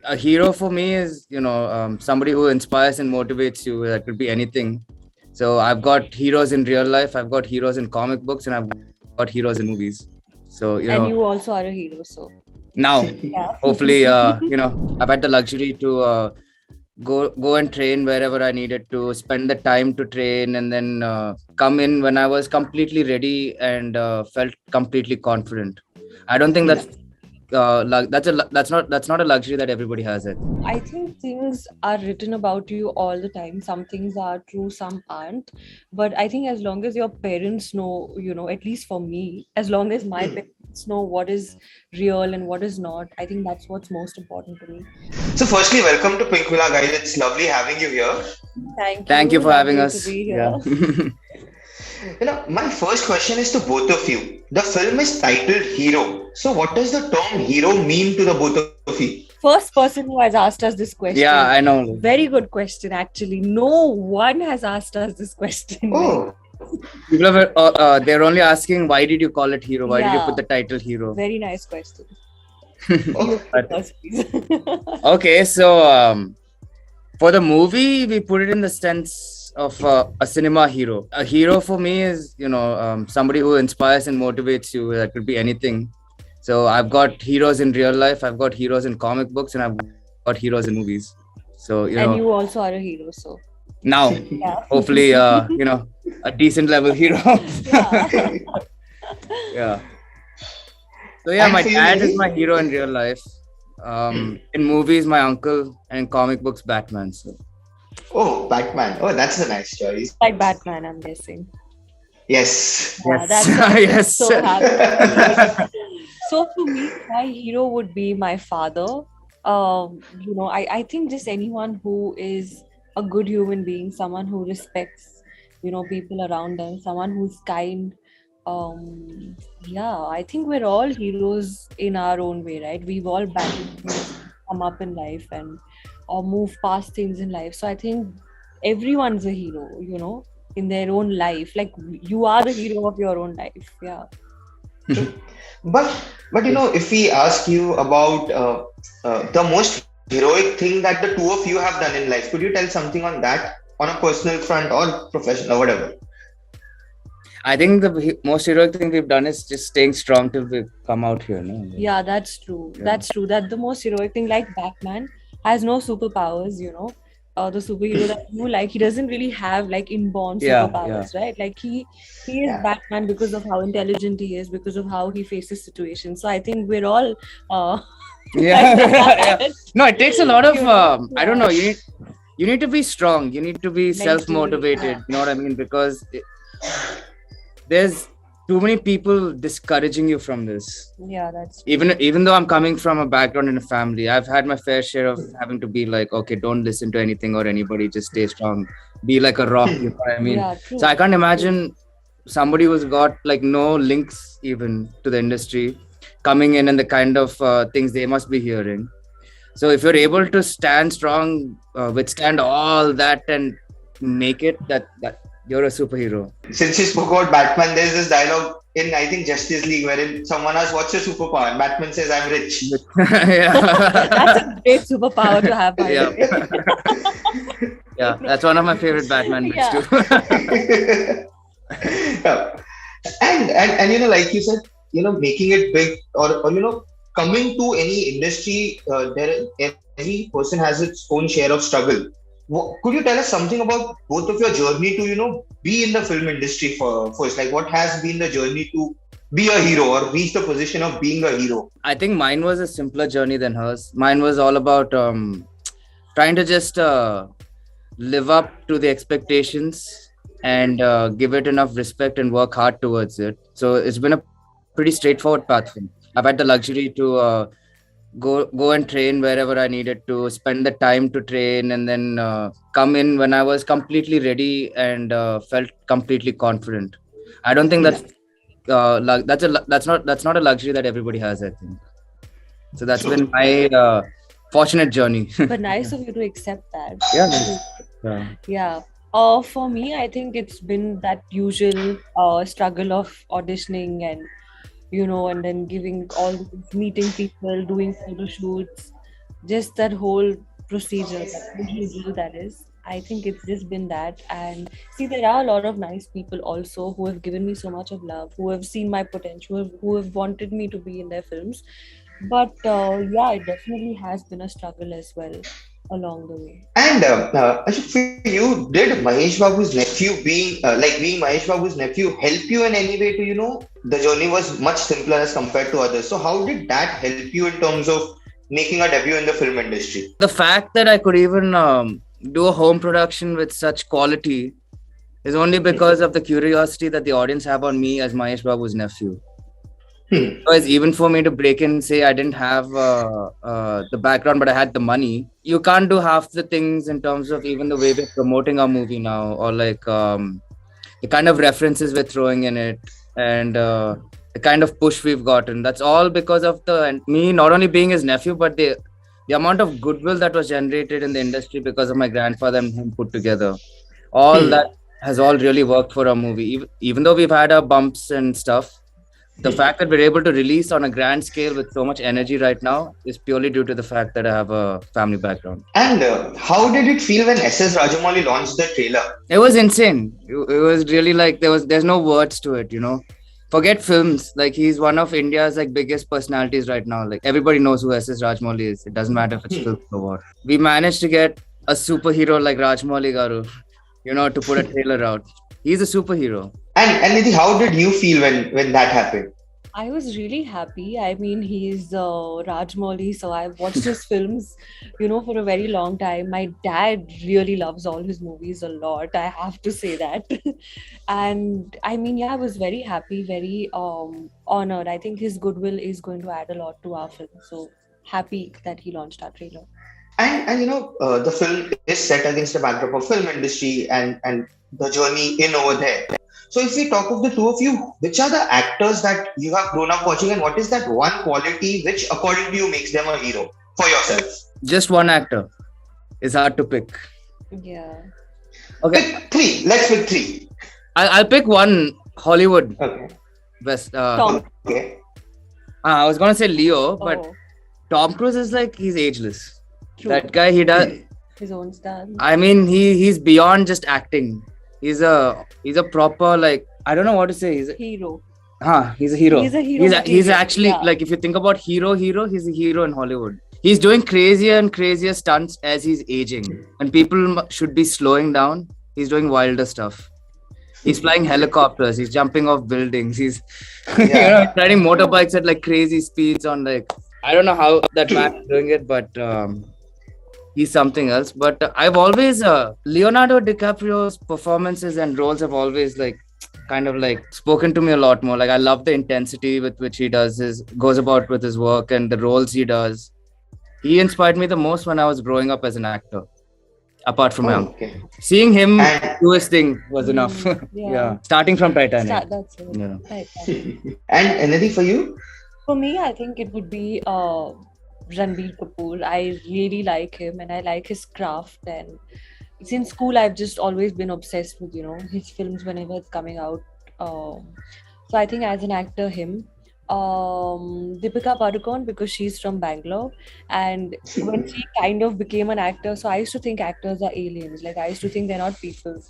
A hero for me is, somebody who inspires and motivates you. That could be anything. So I've got heroes in real life, I've got heroes in comic books, and I've got heroes in movies. So, And you also are a hero, so now, yeah. hopefully, I've had the luxury to go and train wherever I needed to, spend the time to train, and then come in when I was completely ready and felt completely confident. I don't think that's not a luxury that everybody has. It. I think things are written about you all the time. Some things are true, some aren't. But I think as long as your parents know, at least for me, as long as my parents know what is real and what is not, I think that's what's most important to me. So, firstly, welcome to Pink Villa, guys. It's lovely having you here. Thank you for having Lovely us. to be here. My first question is to both of you. The film is titled Hero. So, what does the term hero mean to the both of you? First person who has asked us this question. Yeah, I know. Very good question, actually. No one has asked us this question. Oh, People they're only asking, why did you call it hero? Why did you Yeah. put the title hero? Very nice question. oh, First, please. Okay, so for the movie, we put it in the sense of a cinema hero. A hero for me is, somebody who inspires and motivates you. That could be anything. So I've got heroes in real life, I've got heroes in comic books, and I've got heroes in movies. So, And you also are a hero, so now, yeah. hopefully, a decent level hero. Yeah. Yeah. So yeah, And my for you, dad is Nidhi? my hero in real life. In movies, my uncle, and in comic books, Batman. So Oh, Batman. Oh, that's a nice choice. Like Batman, I'm guessing. Yes. Yeah, yes, that's why I'm yes. so happy. So for me, my hero would be my father. I think just anyone who is a good human being, someone who respects, people around them, someone who's kind. Yeah, I think we're all heroes in our own way, right? We've all battled to come up in life and or move past things in life. So I think everyone's a hero, in their own life. Like you are the hero of your own life. Yeah. But if we ask you about the most heroic thing that the two of you have done in life, could you tell something on that, on a personal front or professional or whatever? I think the most heroic thing we've done is just staying strong till we come out here. No? Yeah, that's true. Yeah. That's true. That the most heroic thing, like Batman, has no superpowers, the superhero that you like, he doesn't really have like inborn Yeah, superpowers, right? Like he is Yeah. Batman because of how intelligent he is, because of how he faces situations. So I think we're all Yeah. like Yeah. that. No, it takes a lot of. You know, I don't know. You need to be strong. You need to be Mentally, self-motivated. yeah. You know what I mean? Because there's too many people discouraging you from this. Yeah, that's Even though I'm coming from a background in a family, I've had my fair share of having to be like, okay, don't listen to anything or anybody, just stay strong, be like a rock. You know what I mean? yeah, true. So I can't imagine somebody who's got like no links even to the industry coming in and the kind of things they must be hearing. So if you're able to stand strong, withstand all that, and make it, that you're a superhero. Since you spoke about Batman, there's this dialogue in, I think, Justice League wherein someone asks, "What's your superpower?" And Batman says, "I'm rich." Yeah. That's a great superpower to have, by Yeah. the way. Yeah, that's one of my favorite Batman bits Yeah. too. Yeah. And like you said, making it big or coming to any industry, every person has its own share of struggle. Could you tell us something about both of your journey to be in the film industry first? Like, what has been the journey to be a hero or reach the position of being a hero? I think mine was a simpler journey than hers. Mine was all about trying to just live up to the expectations and give it enough respect and work hard towards it. So it's been a pretty straightforward path for me. I've had the luxury to go and train wherever I needed to, spend the time to train, and then come in when I was completely ready and felt completely confident. I don't think that's not a luxury that everybody has. I think so. That's been my fortunate journey. But nice of you to accept that. Yeah. Yeah. For me, I think it's been that usual struggle of auditioning and then giving all meeting people, doing photo shoots, just that whole procedure, that usual drill that is. I think it's just been that. And see, there are a lot of nice people also who have given me so much of love, who have seen my potential, who have wanted me to be in their films. But yeah, it definitely has been a struggle as well along the way. And Ashok, for you, did Mahesh Babu's nephew being Mahesh Babu's nephew help you in any way to, the journey was much simpler as compared to others. So how did that help you in terms of making a debut in the film industry? The fact that I could even do a home production with such quality is only because of the curiosity that the audience have on me as Mahesh Babu's nephew. Because even for me to break in and say I didn't have the background, but I had the money, you can't do half the things in terms of even the way we're promoting our movie now, or like the kind of references we're throwing in it, and the kind of push we've gotten. That's all because of me not only being his nephew, but the amount of goodwill that was generated in the industry because of my grandfather and him put together. All that has all really worked for our movie. Even though we've had our bumps and stuff, the fact that we're able to release on a grand scale with so much energy right now is purely due to the fact that I have a family background. And how did it feel when SS Rajamouli launched the trailer? It was insane. It was really like there's no words to it, Forget films. Like, he's one of India's like biggest personalities right now. Like, everybody knows who SS Rajamouli is. It doesn't matter if it's film or what. We managed to get a superhero like Rajamouli Garu, to put a trailer out. He's a superhero. And Nidhi, how did you feel when that happened? I was really happy. I mean, he's Rajamouli, so I've watched his films, for a very long time. My dad really loves all his movies a lot. I have to say that. And I mean, yeah, I was very happy, very honored. I think his goodwill is going to add a lot to our film. So happy that he launched our trailer. And the film is set against the backdrop of film industry and the journey in over there. So if we talk of the two of you, which are the actors that you have grown up watching, and what is that one quality which, according to you, makes them a hero for yourself? Just one actor. It's hard to pick. Yeah. Okay. Pick three. Let's pick three. I'll pick one Hollywood. Okay. Best. Tom. Okay. I was gonna say Leo, but Tom Cruise is like, he's ageless. True. That guy, he does his own style. I mean, he's beyond just acting. He's a proper, like, I don't know what to say. He's a hero. He's a hero. He's a hero. He's actually, like, if you think about hero, he's a hero in Hollywood. He's doing crazier and crazier stunts as he's aging. And people should be slowing down. He's doing wilder stuff. He's flying helicopters. He's jumping off buildings. He's riding motorbikes at like crazy speeds on like, I don't know how that man is doing it, but he's something else. But I've always Leonardo DiCaprio's performances and roles have always like kind of like spoken to me a lot more. Like, I love the intensity with which he goes about with his work and the roles he does. He inspired me the most when I was growing up as an actor. Apart from him, seeing him do his thing was enough. Yeah. Starting from Titanic. That's it. Yeah. Titanic. And anything for you? For me, I think it would be Ranbir Kapoor. I really like him and I like his craft. And since school, I've just always been obsessed with, his films whenever it's coming out. So I think as an actor, him. Deepika Padukone, because she's from Bangalore, and when she kind of became an actor, so I used to think actors are aliens. Like, I used to think they're not people.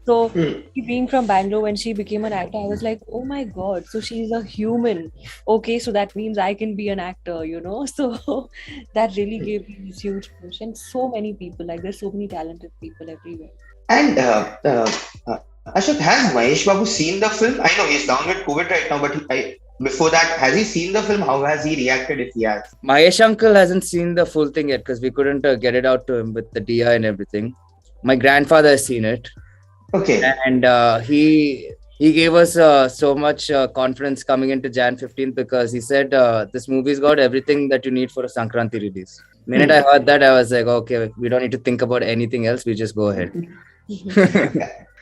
So being from Bangalore, when she became an actor, I was like, oh my god, so she's a human. Okay, so that means I can be an actor, So that really gave me this huge push. And so many people, like, there's so many talented people everywhere. And Ashok, has Mahesh Babu seen the film? I know he's down with COVID right now, but before that, has he seen the film? How has he reacted if he has? Mahesh uncle hasn't seen the full thing yet because we couldn't get it out to him with the DI and everything. My grandfather has seen it. Okay. And he gave us so much confidence coming into Jan 15th because he said this movie's got everything that you need for a Sankranti release. The minute I heard that, I was like, okay, we don't need to think about anything else. We just go ahead.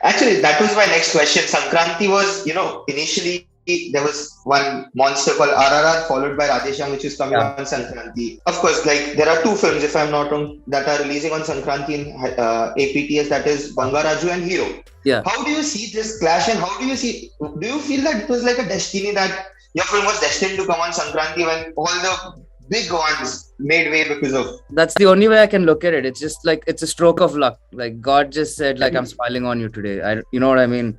Actually, that was my next question. Sankranti was, initially there was one monster called RRR followed by Radheshyam, which is coming on Sankranti. Of course, like, there are two films, if I'm not wrong, that are releasing on Sankranti in APTS, that is Bangaraju and Hero. Yeah. How do you see this clash, and do you feel that it was like a destiny that your film was destined to come on Sankranti when all the big ones made way because of. That's the only way I can look at it. It's just like it's a stroke of luck. Like God just said, like I'm smiling on you today. You know what I mean?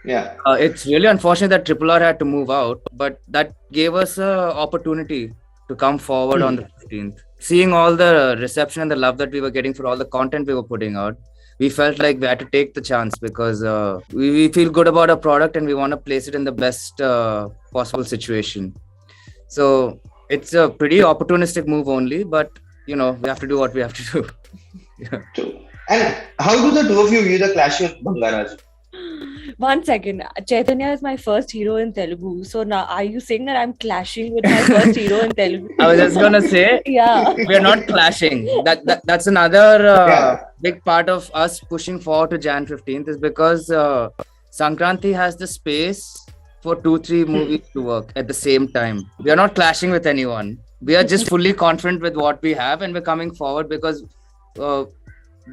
Yeah. It's really unfortunate that Triple R had to move out, but that gave us a opportunity to come forward on the 15th. Seeing all the reception and the love that we were getting for all the content we were putting out, we felt like we had to take the chance because we feel good about our product and we want to place it in the best possible situation. So it's a pretty opportunistic move only, but we have to do what we have to do. Yeah. True. And how do the two of you view the clash with Bangaraj? 1 second. Chaitanya is my first hero in Telugu. So now, are you saying that I'm clashing with my first hero in Telugu? I was just gonna say, yeah, we're not clashing. That's another big part of us pushing forward to Jan 15th is because Sankranti has the space for 2-3 movies to work at the same time. We are not clashing with anyone. We are just fully confident with what we have, and we're coming forward because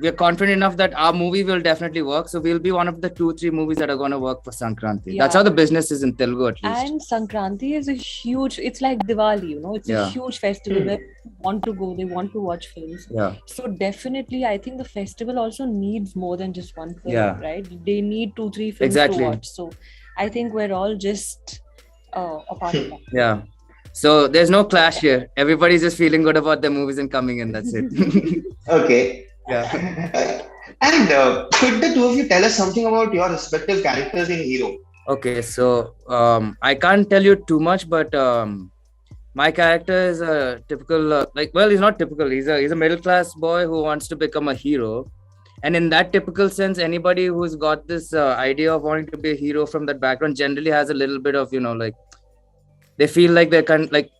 we're confident enough that our movie will definitely work. So we'll be one of the 2-3 movies that are going to work for Sankranti. Yeah. That's how the business is in Telugu, at least. And Sankranti is a huge, it's like Diwali, it's a huge festival where people want to go, they want to watch films. Yeah. So definitely, I think the festival also needs more than just one film, right? They need 2-3 films to watch. So I think we're all just a part of that. Yeah. So there's no clash here. Everybody's just feeling good about their movies and coming in. That's it. Okay. Yeah. And could the two of you tell us something about your respective characters in Hero? Okay, so I can't tell you too much, but my character is a typical, he's not typical. He's a middle class boy who wants to become a hero. And in that typical sense, anybody who's got this idea of wanting to be a hero from that background generally has a little bit of, they feel like they're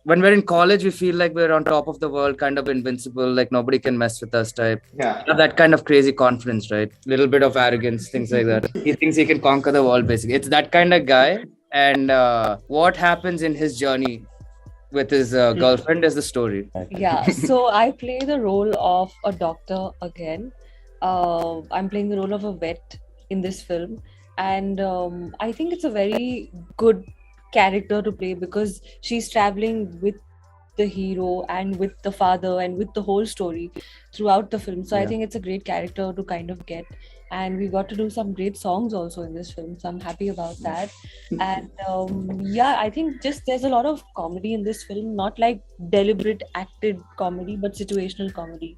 when we're in college, we feel like we're on top of the world, kind of invincible, like nobody can mess with us type. Yeah. That kind of crazy confidence, right? Little bit of arrogance, things like that. He thinks he can conquer the world, basically. It's that kind of guy. And what happens in his journey with his girlfriend is the story. Yeah. So I play the role of a doctor again. I'm playing the role of a vet in this film. And I think it's a very good character to play because she's traveling with the hero and with the father and with the whole story throughout the film. So I think it's a great character to kind of get. And we got to do some great songs also in this film. So I'm happy about that. And I think just there's a lot of comedy in this film, not like deliberate acted comedy, but situational comedy.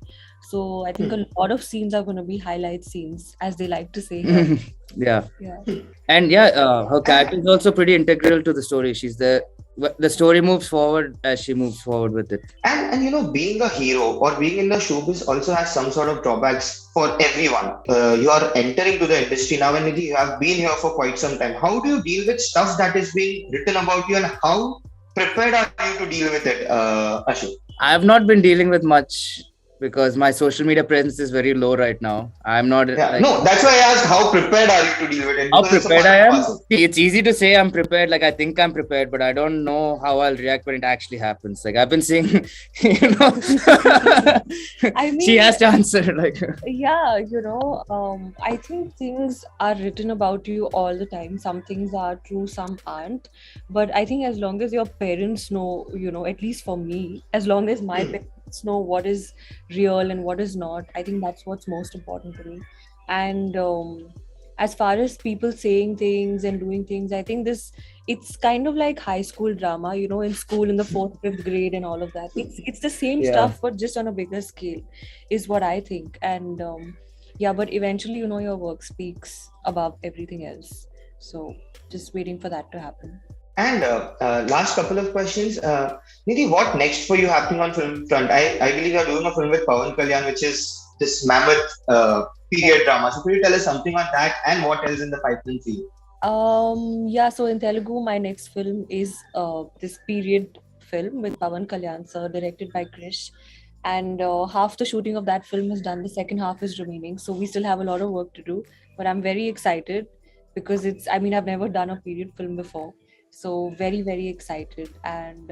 So I think a lot of scenes are going to be highlight scenes, as they like to say. Yeah. And her character is also pretty integral to the story. She's the story moves forward as she moves forward with it. And being a hero or being in the showbiz also has some sort of drawbacks for everyone. You are entering to the industry now, and you have been here for quite some time. How do you deal with stuff that is being written about you, and how prepared are you to deal with it, Ashok? I have not been dealing with much because my social media presence is very low right now. I'm not. No, that's why I asked how prepared are you to deal with it. How prepared I am? It's easy to say I'm prepared. Like I think I'm prepared, but I don't know how I'll react when it actually happens. Like I've been seeing, I mean, she has to answer. I think things are written about you all the time. Some things are true, some aren't. But I think as long as your parents know, at least for me, as long as my parents know what is real and what is not, I think that's what's most important to me. And as far as people saying things and doing things, I think it's kind of like high school drama, in school in the 4th, 5th grade and all of that. It's the same stuff, but just on a bigger scale is what I think. And but eventually, your work speaks above everything else. So just waiting for that to happen. And last couple of questions. Nidhi, what next for you happening on film front? I believe you're doing a film with Pawan Kalyan, which is this mammoth period drama. So could you tell us something on that and what else in the pipeline for you? So in Telugu, my next film is this period film with Pawan Kalyan sir, directed by Krish. And half the shooting of that film is done. The second half is remaining. So we still have a lot of work to do. But I'm very excited because I've never done a period film before. So very, very excited. And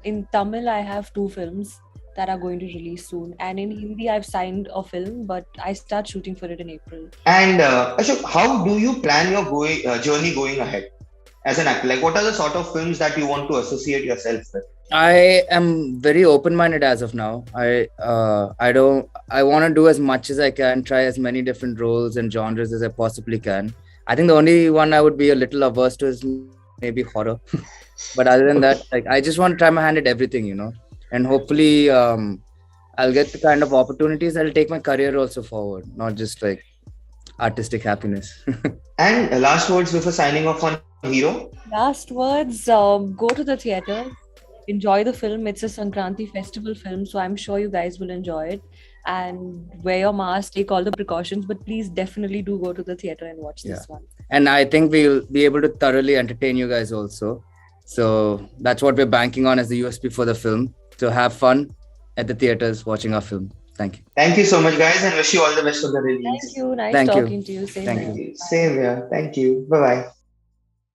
in Tamil, I have 2 films that are going to release soon. And in Hindi, I've signed a film, but I start shooting for it in April. And Ashok, how do you plan your journey going ahead as an actor? Like, what are the sort of films that you want to associate yourself with? I am very open-minded as of now. I want to do as much as I can, try as many different roles and genres as I possibly can. I think the only one I would be a little averse to is maybe horror. But other than that, Okay. like I just want to try my hand at everything, and hopefully I'll get the kind of opportunities that'll take my career also forward, not just like artistic happiness. And last words before signing off on Hero. Last words, go to the theater, enjoy the film. It's a Sankranti festival film, so I'm sure you guys will enjoy it. And wear your mask, take all the precautions, but please definitely do go to the theater and watch Yeah. this one. And I think we'll be able to thoroughly entertain you guys also. So that's what we're banking on as the USP for the film. So have fun at the theaters watching our film. Thank you. Thank you so much, guys, and wish you all the best for the Thank release. you. Nice Thank you. talking to you. Same Thank here. you. Same here. Thank you. Bye bye.